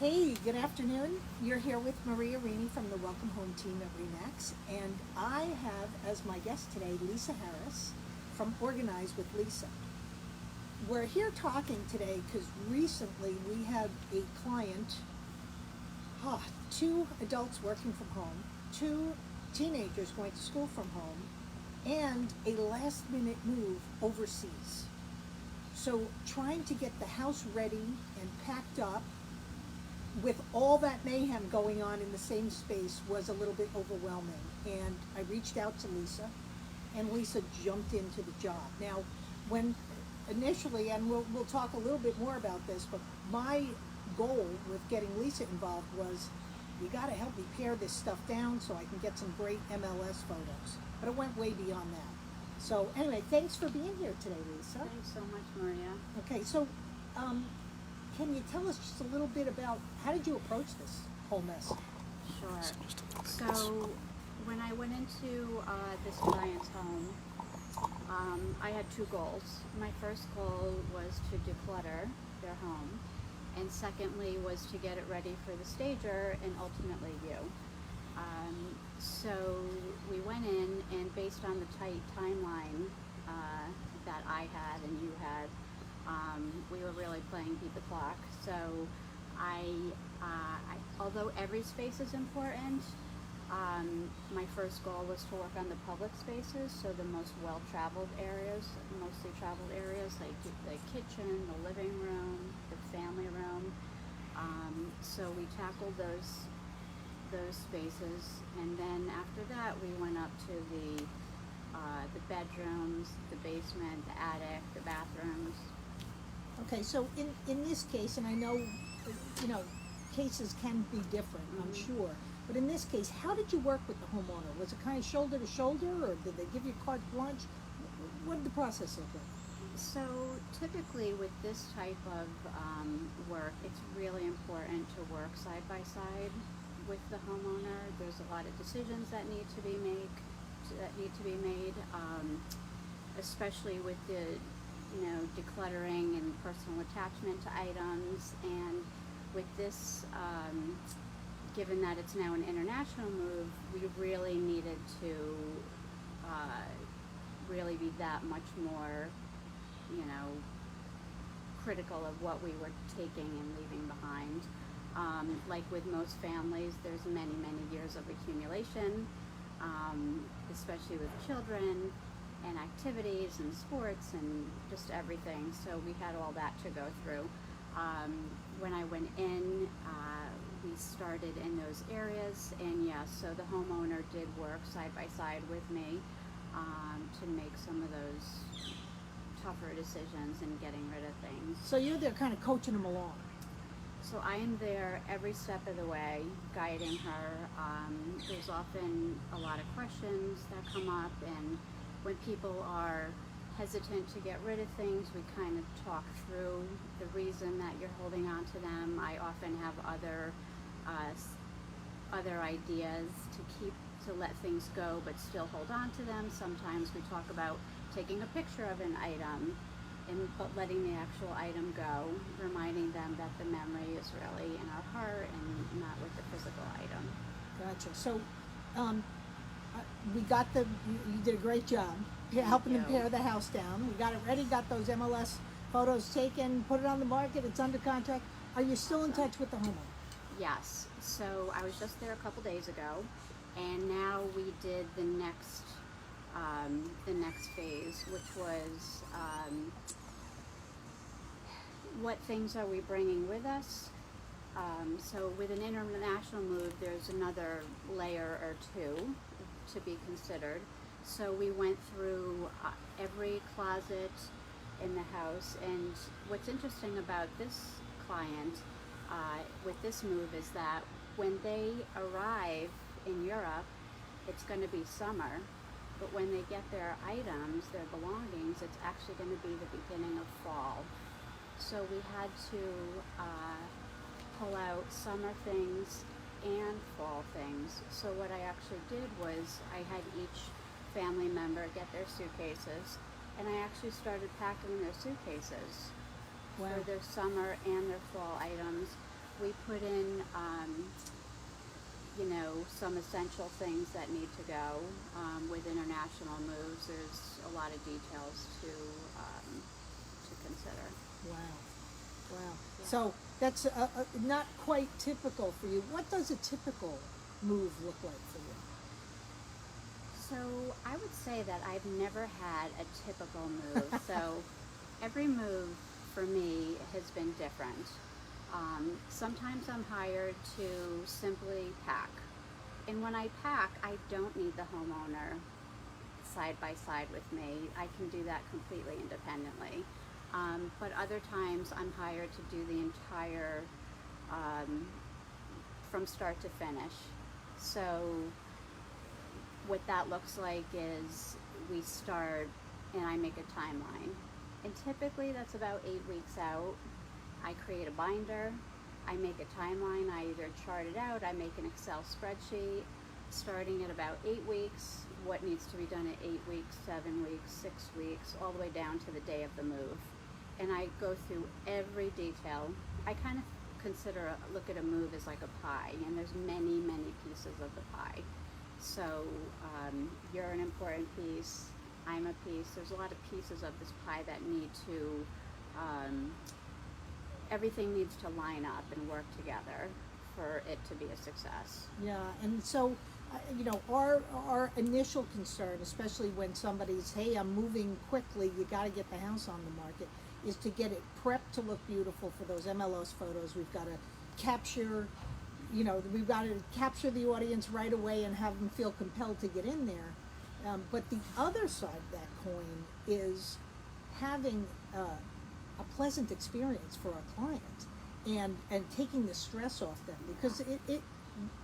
Hey, good afternoon. You're here with Maria Rini from the Welcome Home team at Remax, and I have as my guest today Lisa Harris from Organize with Lisa. We're here talking today because recently we had a client, two adults working from home, two teenagers going to school from home, and a last minute move overseas. So trying to get the house ready and packed up with all that mayhem going on in the same space was a little bit overwhelming. And I reached out to Lisa, and Lisa jumped into the job. Now, when initially, and we'll talk a little bit more about this, but my goal with getting Lisa involved was, you got to help me pare this stuff down so I can get some great MLS photos. But it went way beyond that. So anyway, thanks for being here today, Lisa. Thanks so much, Maria. Okay, so can you tell us just a little bit about how did you approach this whole mess? Sure. So when I went into this client's home, I had two goals. My first goal was to declutter their home, and secondly was to get it ready for the stager and ultimately you. So we went in, and based on the tight timeline that I had and you had, we were really playing beat the clock. So although every space is important, my first goal was to work on the public spaces, so the most well-traveled areas, mostly traveled areas, like the kitchen, the living room, the family room. So we tackled those spaces, and then after that we went up to the bedrooms, the basement, the attic, the bathrooms. Okay, so in this case, and I know, cases can be different, I'm sure, but in this case, how did you work with the homeowner? Was it kind of shoulder to shoulder, or did they give you carte blanche? What did the process look like? So typically with this type of work, it's really important to work side by side with the homeowner. There's a lot of decisions that need to be made, especially with the decluttering and personal attachment to items. And with this, given that it's now an international move, we really needed to really be that much more critical of what we were taking and leaving behind. Like with most families, there's many years of accumulation, especially with children and activities and sports and just everything. So we had all that to go through. When I went in, we started in those areas, and yes, so the homeowner did work side by side with me to make some of those tougher decisions and getting rid of things. So you're there kind of coaching them along. So I am there every step of the way, guiding her. There's often a lot of questions that come up, and when people are hesitant to get rid of things, we kind of talk through the reason that you're holding on to them. I often have other ideas to let things go but still hold on to them. Sometimes we talk about taking a picture of an item but letting the actual item go, reminding them that the memory is really in our heart and not with the physical item. Gotcha. So we got you did a great job helping them pare the house down. We got it ready, got those MLS photos taken, put it on the market, it's under contract. Are you still in touch with the homeowner? Yes. So I was just there a couple days ago, and now we did the next phase, which was what things are we bringing with us? So with an international move, there's another layer or two to be considered. So we went through every closet in the house, and what's interesting about this client with this move is that when they arrive in Europe, it's going to be summer, but when they get their items, their belongings, it's actually going to be the beginning of fall. So we had to pull out summer things and fall things. So what I actually did was I had each family member get their suitcases, and I actually started packing their suitcases for their summer and their fall items. We put in, you know, some essential things that need to go. With international moves, there's a lot of details to consider. Wow. Wow. Yeah. So that's not quite typical for you. What does a typical move look like for you? So I would say that I've never had a typical move. So every move for me has been different. Sometimes I'm hired to simply pack. And when I pack, I don't need the homeowner side by side with me. I can do that completely independently. But other times I'm hired to do the entire, from start to finish. So what that looks like is we start and I make a timeline. And typically that's about 8 weeks out. I create a binder, I make a timeline, I either chart it out, I make an Excel spreadsheet, starting at about 8 weeks, what needs to be done at 8 weeks, 7 weeks, 6 weeks, all the way down to the day of the move. And I go through every detail. I kind of look at a move as like a pie, and there's many, many pieces of the pie. So you're an important piece, I'm a piece. There's a lot of pieces of this pie that need to, everything needs to line up and work together for it to be a success. Yeah, and so, you know, our initial concern, especially when somebody's, hey, I'm moving quickly, you got to get the house on the market, is to get it prepped to look beautiful for those MLS photos. We've got to capture, you know, we've got to capture the audience right away and have them feel compelled to get in there. But the other side of that coin is having a pleasant experience for our client and taking the stress off them, because it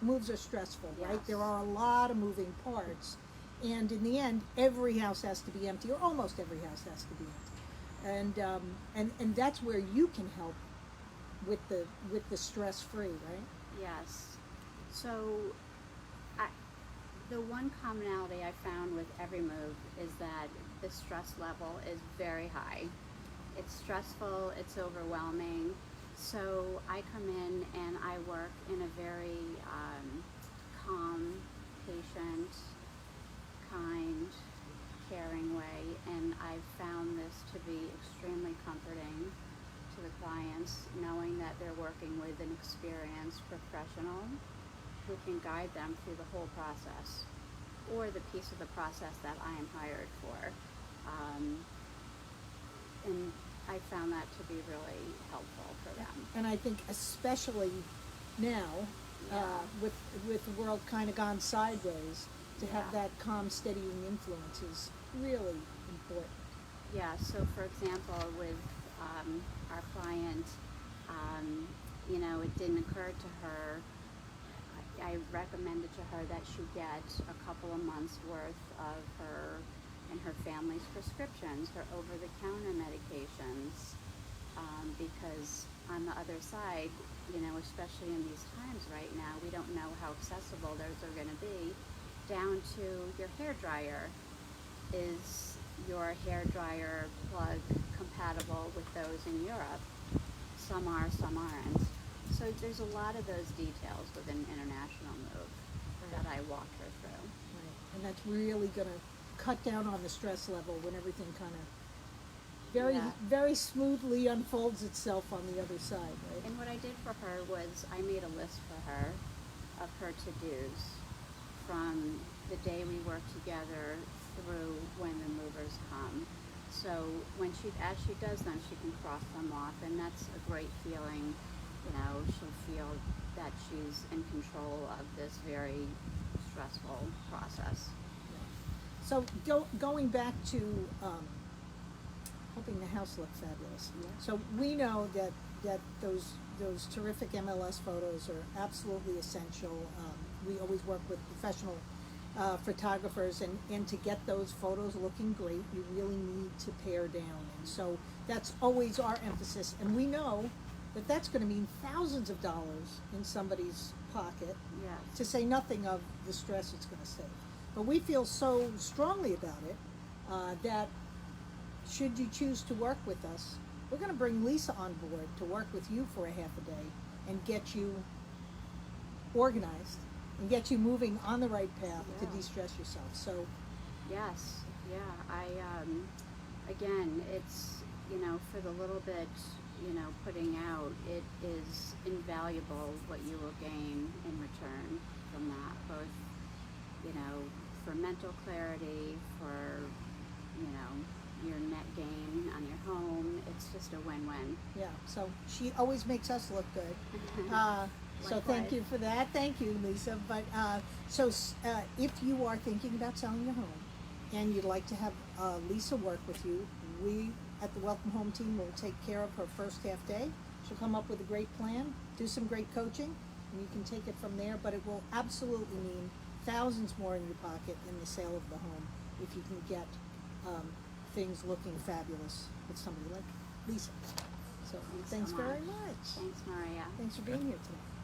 moves are stressful, right? Yes. There are a lot of moving parts, and in the end, every house has to be empty, or almost every house has to be empty, and that's where you can help with the stress free, right? Yes. So the one commonality I found with every move is that the stress level is very high. It's stressful, it's overwhelming. So I come in and I work in a very calm, patient, kind, caring way, and I've found this to be extremely comforting to the clients, knowing that they're working with an experienced professional who can guide them through the whole process, or the piece of the process that I am hired for. And I found that to be really helpful for them. And I think especially now, with the world kind of gone sideways, to have Yeah. that calm, steadying influence is really important. Yeah, so for example, with our client, you know, it didn't occur to her, I recommended to her that she get a couple of months worth of her and her family's prescriptions, her over-the-counter medications, because on the other side, you know, especially in these times right now, we don't know how accessible those are going to be, down to your hair dryer. Is your hair dryer plug compatible with those in Europe? Some are, some aren't. So there's a lot of those details with an international move that I walk her through. Right. And that's really going to cut down on the stress level when everything kind of very smoothly unfolds itself on the other side, right? And what I did for her was I made a list for her of her to-dos from the day we work together through when the movers come. So when as she does them, she can cross them off, and that's a great feeling. You know, she'll feel that she's in control of this very stressful process. So going back to helping the house look fabulous. Yeah. So we know that those terrific MLS photos are absolutely essential. We always work with professional photographers, and to get those photos looking great, you really need to pare down. And so that's always our emphasis. And we know that that's going to mean thousands of dollars in somebody's pocket, Yes. to say nothing of the stress it's going to save. But we feel so strongly about it that should you choose to work with us, we're going to bring Lisa on board to work with you for a half a day and get you organized and get you moving on the right path to Yeah. de-stress yourself. So, Yes, yeah. Again, it's, for the little bit, putting out, it is invaluable what you will gain in return from that, both, for mental clarity, for, your net gain on your home. It's just a win-win. yeah, so she always makes us look good. So thank Likewise. you for that. Thank you, Lisa. But if you are thinking about selling your home and you'd like to have Lisa work with you, we at the Welcome Home team will take care of her first half day. She'll come up with a great plan, do some great coaching, and you can take it from there. But it will absolutely mean thousands more in your pocket in the sale of the home if you can get things looking fabulous with somebody like Lisa. So thanks so very much. much. Thanks, Maria. Thanks for being here today.